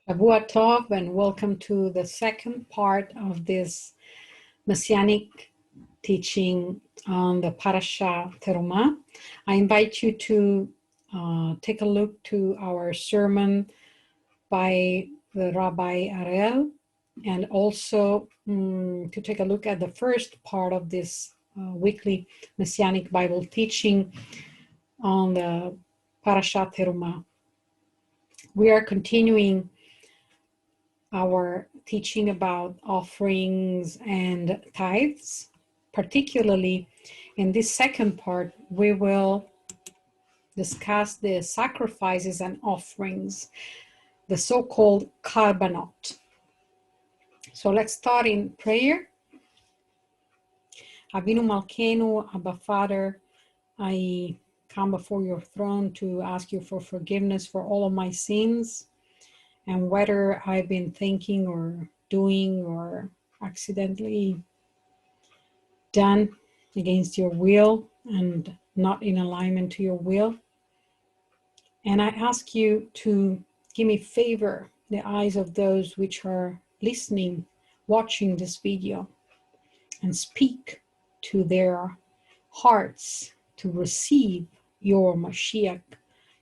Shavua Tov, and welcome to the second part of this Messianic teaching on the Parasha Terumah. I invite you to take a look to our sermon by the Rabbi Harel, and also to take a look at the first part of this weekly Messianic Bible teaching on the Parasha Terumah. We are continuing our teaching about offerings and tithes. Particularly in this second part, we will discuss the sacrifices and offerings, the so-called Karbanot. So let's start in prayer. Avinu Malkeinu, Abba Father, I come before your throne to ask you for forgiveness for all of my sins, and whether I've been thinking or doing or accidentally done against your will and not in alignment to your will. And I ask you to give me favor, the eyes of those which are listening, watching this video, and speak to their hearts to receive your Mashiach,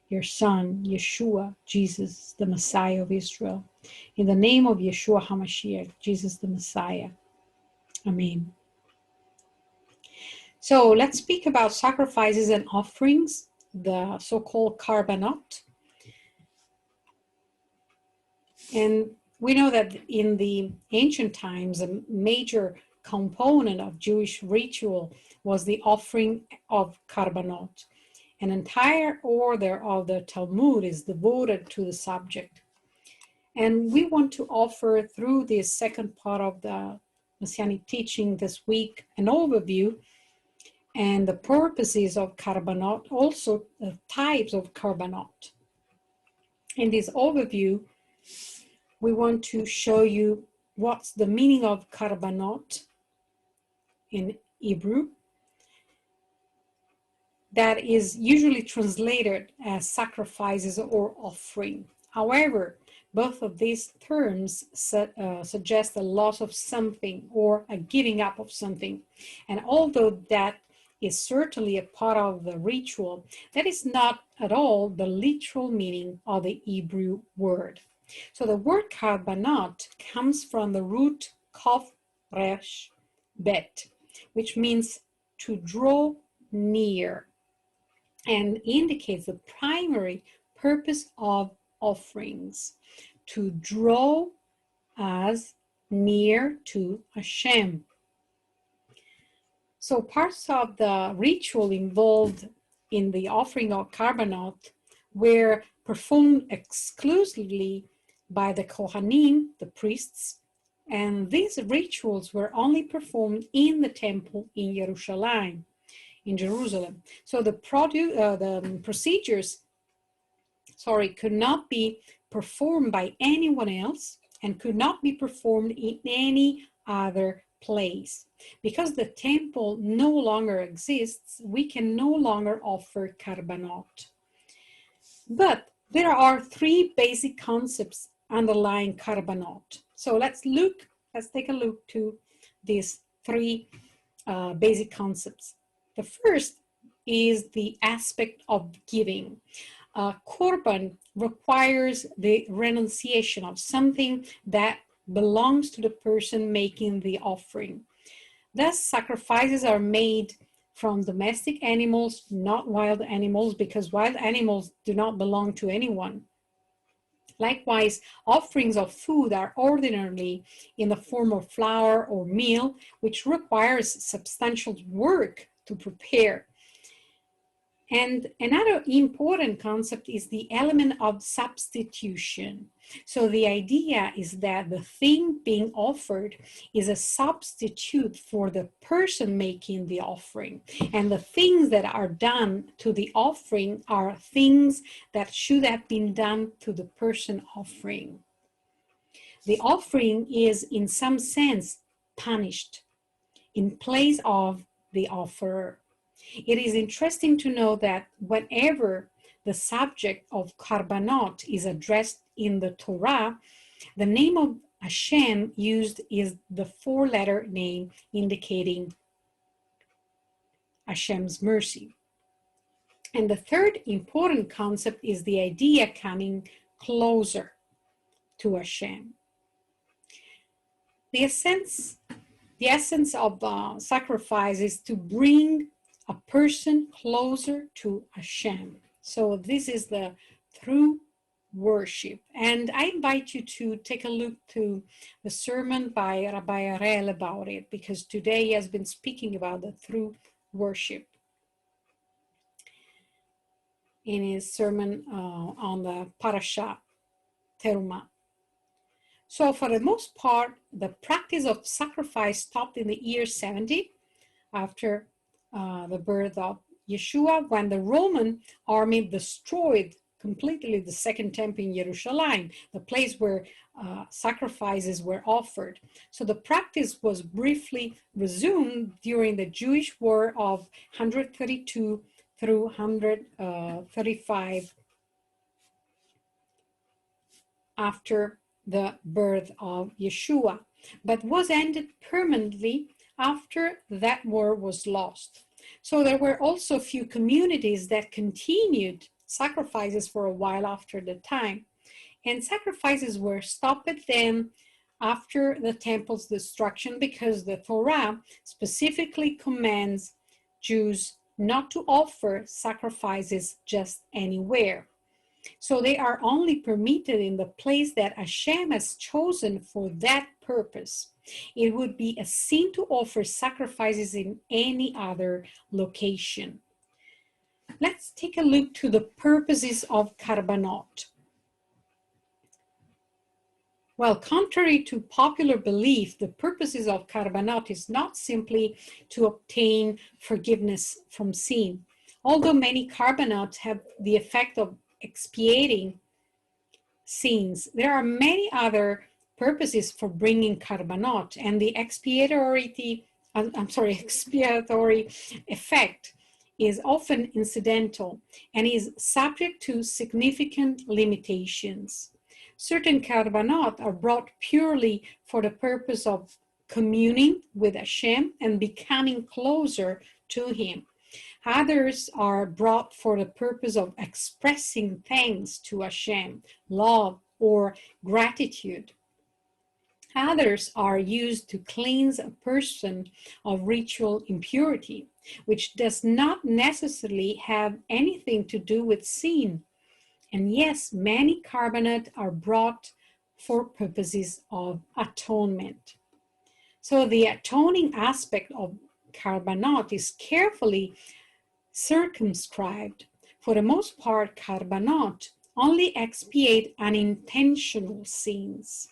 your son, Yeshua, Jesus, the Messiah of Israel. In the name of Yeshua HaMashiach, Jesus the Messiah. Amen. So let's speak about sacrifices and offerings, the so-called Karbanot. And we know that in the ancient times, a major component of Jewish ritual was the offering of Karbanot. An entire order of the Talmud is devoted to the subject. And we want to offer through this second part of the Messianic teaching this week an overview and the purposes of Karbanot, also the types of Karbanot. In this overview, we want to show you what's the meaning of Karbanot in Hebrew. That is usually translated as sacrifices or offering. However, both of these terms suggest a loss of something or a giving up of something. And although that is certainly a part of the ritual, that is not at all the literal meaning of the Hebrew word. So the word Karbanot comes from the root Kof Resh Bet, which means to draw near, and indicates the primary purpose of offerings, to draw us near to Hashem. So parts of the ritual involved in the offering of Karbanot were performed exclusively by the Kohanim, the priests, and these rituals were only performed in the temple in Jerusalem. So the procedures could not be performed by anyone else and could not be performed in any other place. Because the temple no longer exists, we can no longer offer Karbanot. But there are three basic concepts underlying Karbanot. So let's take a look to these three basic concepts. The first is the aspect of giving. Korban requires the renunciation of something that belongs to the person making the offering. Thus, sacrifices are made from domestic animals, not wild animals, because wild animals do not belong to anyone. Likewise, offerings of food are ordinarily in the form of flour or meal, which requires substantial work to prepare. And another important concept is the element of substitution. So the idea is that the thing being offered is a substitute for the person making the offering. And the things that are done to the offering are things that should have been done to the person offering. The offering is, in some sense, punished in place of the offerer. It is interesting to know that whenever the subject of Karbanot is addressed in the Torah, the name of Hashem used is the four-letter name indicating Hashem's mercy. And the third important concept is the idea coming closer to Hashem. The essence of sacrifice is to bring a person closer to Hashem. So this is the true worship. And I invite you to take a look to the sermon by Rabbi Harel about it, because today he has been speaking about the true worship in his sermon on the Parasha Terumah. So for the most part, the practice of sacrifice stopped in the year 70 after the birth of Yeshua, when the Roman army destroyed completely the second temple in Jerusalem, the place where sacrifices were offered. So the practice was briefly resumed during the Jewish War of 132 through 135 after the birth of Yeshua, but was ended permanently after that war was lost. So there were also a few communities that continued sacrifices for a while after the time. And sacrifices were stopped then after the temple's destruction, because the Torah specifically commands Jews not to offer sacrifices just anywhere. So they are only permitted in the place that Hashem has chosen for that purpose. It would be a sin to offer sacrifices in any other location. Let's take a look to the purposes of Karbanot. Well, contrary to popular belief, the purposes of Karbanot is not simply to obtain forgiveness from sin. Although many Karbanot have the effect of expiating sins, there are many other purposes for bringing Karbanot, and the expiatory effect is often incidental and is subject to significant limitations. Certain Karbanot are brought purely for the purpose of communing with Hashem and becoming closer to Him. Others are brought for the purpose of expressing thanks to Hashem, love, or gratitude. Others are used to cleanse a person of ritual impurity, which does not necessarily have anything to do with sin. And yes, many Carbonate are brought for purposes of atonement. So the atoning aspect of Karbanot is carefully circumscribed. For the most part, Karbanot only expiate unintentional sins.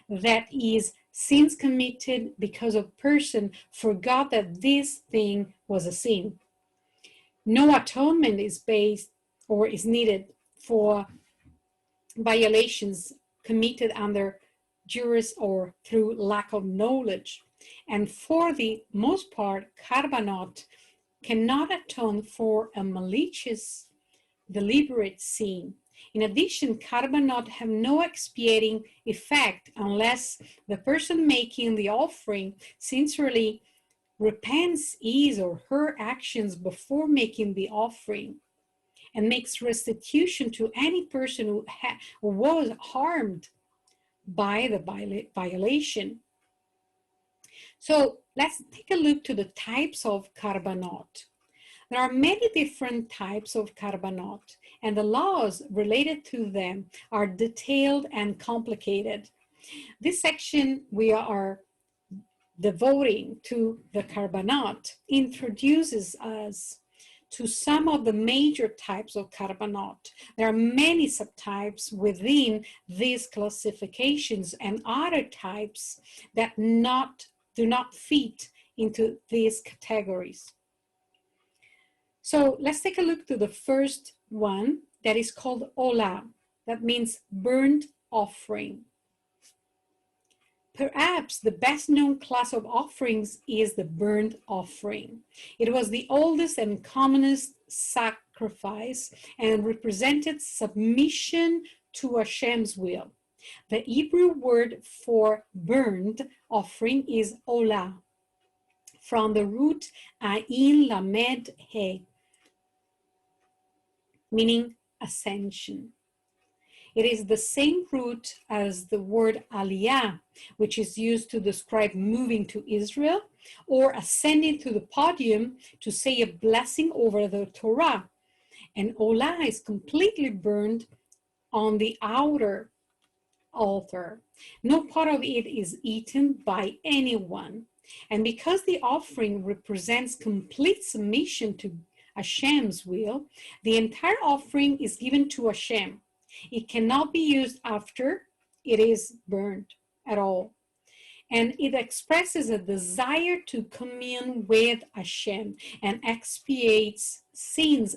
That is, sins committed because a person forgot that this thing was a sin. No atonement is based or is needed for violations committed under duress or through lack of knowledge. And for the most part, Karbanot cannot atone for a malicious, deliberate sin. In addition, Karbanot have no expiating effect unless the person making the offering sincerely repents his or her actions before making the offering and makes restitution to any person who was harmed by the violation. So let's take a look to the types of Karbanot. There are many different types of Karbanot, and the laws related to them are detailed and complicated. This section we are devoting to the Karbanot introduces us to some of the major types of Karbanot. There are many subtypes within these classifications and other types that do not fit into these categories. So let's take a look to the first one that is called Olah. That means burnt offering. Perhaps the best known class of offerings is the burnt offering. It was the oldest and commonest sacrifice and represented submission to Hashem's will. The Hebrew word for burnt offering is olah, from the root ayin lamed he, meaning ascension. It is the same root as the word aliyah, which is used to describe moving to Israel or ascending to the podium to say a blessing over the Torah. And olah is completely burned on the outer altar. No part of it is eaten by anyone. And because the offering represents complete submission to Hashem's will, the entire offering is given to Hashem. It cannot be used after it is burned at all. And it expresses a desire to commune with Hashem and expiates sins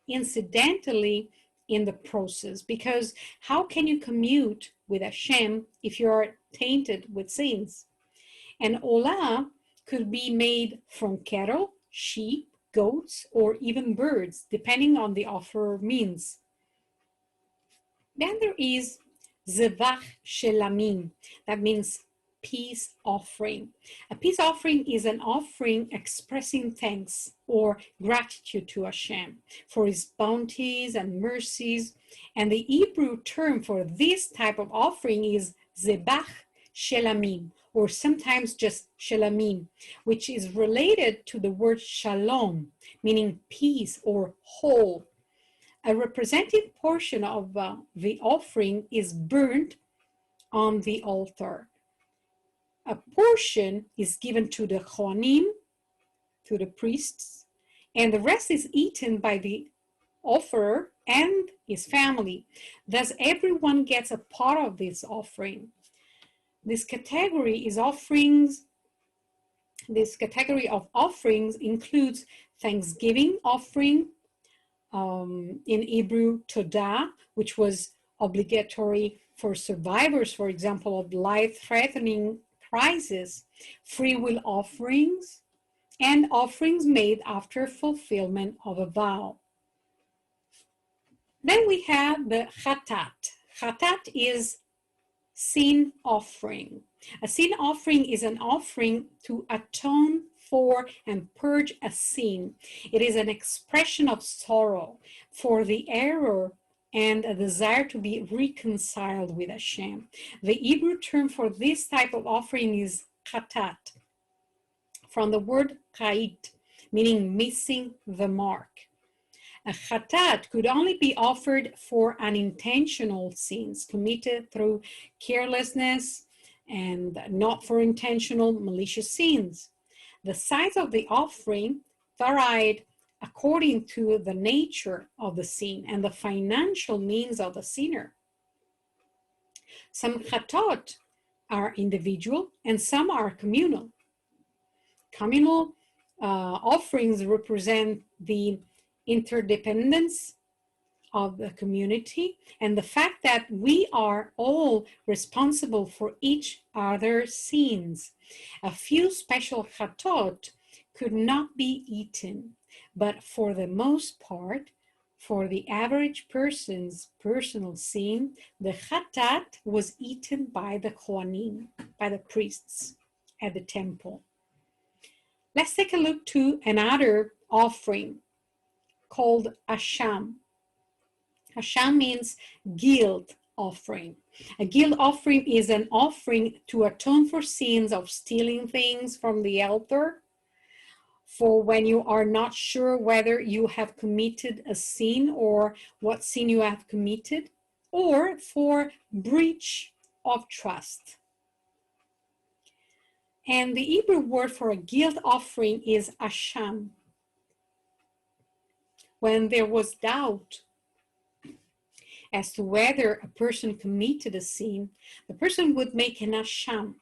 incidentally in the process. Because how can you commune with Hashem if you are tainted with sins? And olah could be made from cattle, sheep, goats, or even birds, depending on the offerer means. Then there is zevach shelamim, that means peace offering. A peace offering is an offering expressing thanks or gratitude to Hashem for his bounties and mercies. And the Hebrew term for this type of offering is zebach shelamim, or sometimes just shelamim, which is related to the word shalom, meaning peace or whole. A representative portion of the offering is burnt on the altar. A portion is given to the Kohanim, to the priests, and the rest is eaten by the offerer and his family. Thus, everyone gets a part of this offering. This category of offerings includes thanksgiving offering, in Hebrew, todah, which was obligatory for survivors, for example, of life-threatening crisis, free will offerings, and offerings made after fulfillment of a vow. Then we have the chatat. Chatat is sin offering. A sin offering is an offering to atone for and purge a sin. It is an expression of sorrow for the error and a desire to be reconciled with Hashem. The Hebrew term for this type of offering is chatat, from the word chait, meaning missing the mark. A chatat could only be offered for unintentional sins committed through carelessness and not for intentional malicious sins. The size of the offering varied according to the nature of the sin and the financial means of the sinner. Some chatot are individual and some are communal. Communal offerings represent the interdependence of the community and the fact that we are all responsible for each other's sins. A few special chatot could not be eaten, but for the most part, for the average person's personal sin, the chatat was eaten by the Kohanim, by the priests at the temple. Let's take a look to another offering called asham. Asham means guilt offering. A guilt offering is an offering to atone for sins of stealing things from the altar, for when you are not sure whether you have committed a sin or what sin you have committed, or for breach of trust. And the Hebrew word for a guilt offering is asham. When there was doubt as to whether a person committed a sin, the person would make an asham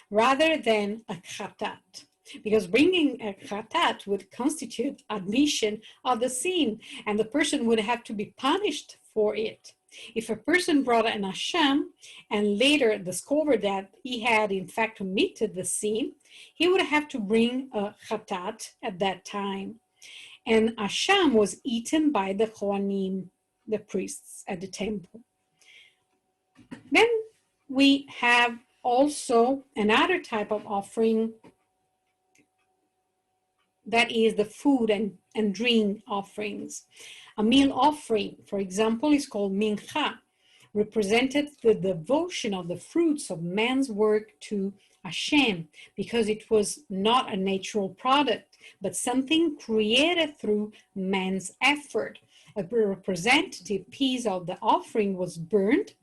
rather than a chatat, because bringing a chatat would constitute admission of the sin, and the person would have to be punished for it. If a person brought an asham and later discovered that he had in fact committed the sin, he would have to bring a chatat at that time. and asham was eaten by the Kohanim, the priests at the temple. Then we have also another type of offering, that is the food and drink offerings. A meal offering, for example, is called mincha, represented the devotion of the fruits of man's work to Hashem, because it was not a natural product, but something created through man's effort. A representative piece of the offering was burned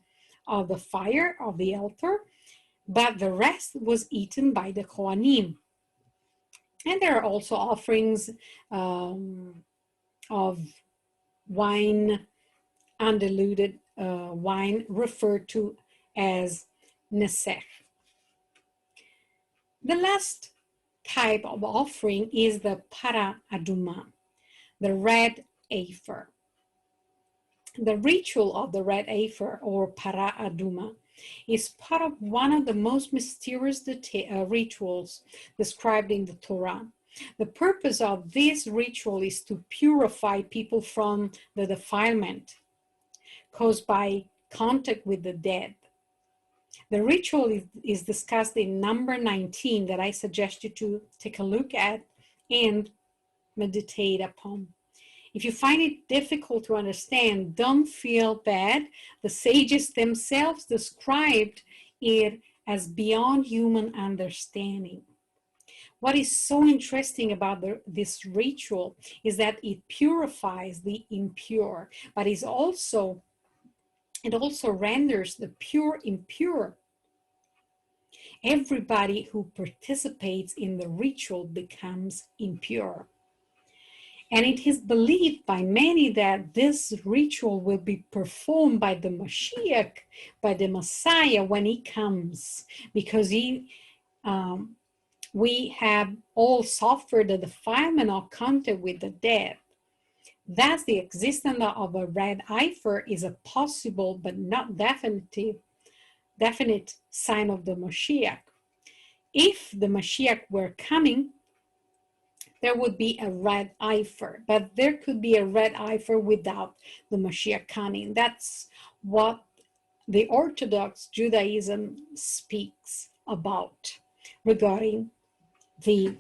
of the fire of the altar, but the rest was eaten by the Kohanim. And there are also offerings of wine, undiluted wine, referred to as nesech. The last type of offering is the para aduma, the red heifer. The ritual of the red heifer, or para aduma, is part of one of the most mysterious rituals described in the Torah. The purpose of this ritual is to purify people from the defilement caused by contact with the dead. The ritual is discussed in number 19 that I suggest you to take a look at and meditate upon. If you find it difficult to understand, don't feel bad. The sages themselves described it as beyond human understanding. What is so interesting about this ritual is that it purifies the impure, but it also renders the pure impure. Everybody who participates in the ritual becomes impure. And it is believed by many that this ritual will be performed by the Mashiach, by the Messiah, when he comes, because we have all suffered the defilement of contact with the dead. Thus, the existence of a red heifer is a possible but not definite sign of the Mashiach. If the Mashiach were coming, there would be a red heifer, but there could be a red heifer without the Mashiach coming. That's what the Orthodox Judaism speaks about regarding the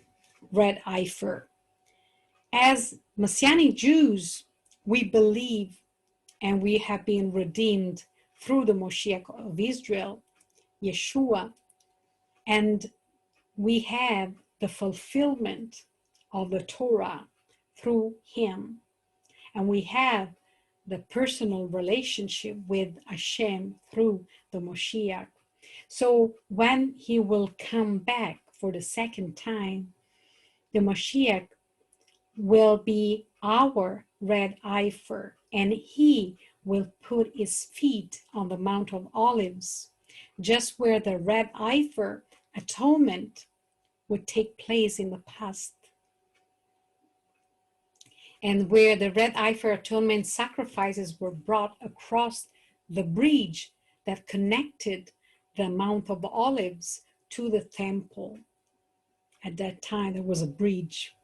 red heifer. As Messianic Jews, we believe and we have been redeemed through the Moshiach of Israel, Yeshua, and we have the fulfillment of the Torah through him, and we have the personal relationship with Hashem through the Moshiach. So when he will come back for the second time, the Moshiach will be our red heifer, and he will put his feet on the Mount of Olives, just where the red heifer atonement would take place in the past, and where the red heifer atonement sacrifices were brought across the bridge that connected the Mount of Olives to the temple. At that time, there was a bridge.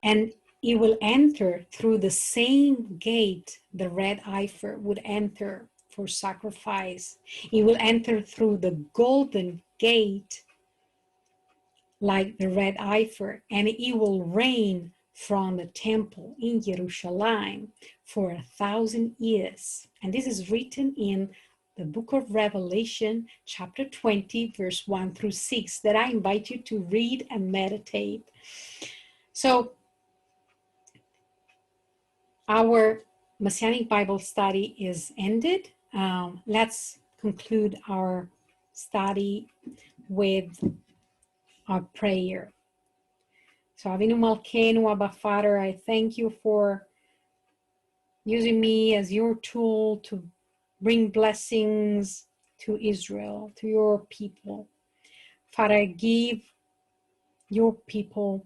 And he will enter through the same gate the red heifer would enter for sacrifice. He will enter through the golden gate like the red heifer, and he will reign from the temple in Jerusalem for 1,000 years. And this is written in the book of Revelation, chapter 20, verse 1 through 6, that I invite you to read and meditate. So, our Messianic Bible study is ended. Let's conclude our study with our prayer. So, Avinu Malkeinu, Abba Father, I thank you for using me as your tool to bring blessings to Israel, to your people. Father, give your people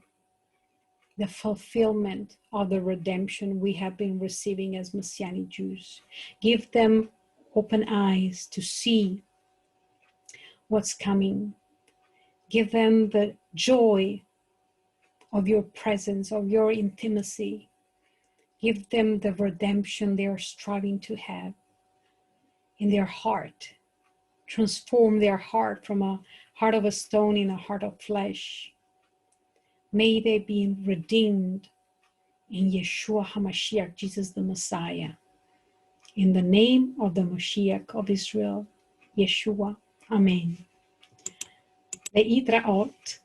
the fulfillment of the redemption we have been receiving as Messianic Jews. Give them open eyes to see what's coming. Give them the joy of your presence, of your intimacy. Give them the redemption they are striving to have in their heart. Transform their heart from a heart of a stone in a heart of flesh. May they be redeemed in Yeshua HaMashiach, Jesus the Messiah. In the name of the Mashiach of Israel, Yeshua. Amen. Le'itraot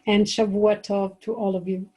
and Shavua Tov to all of you.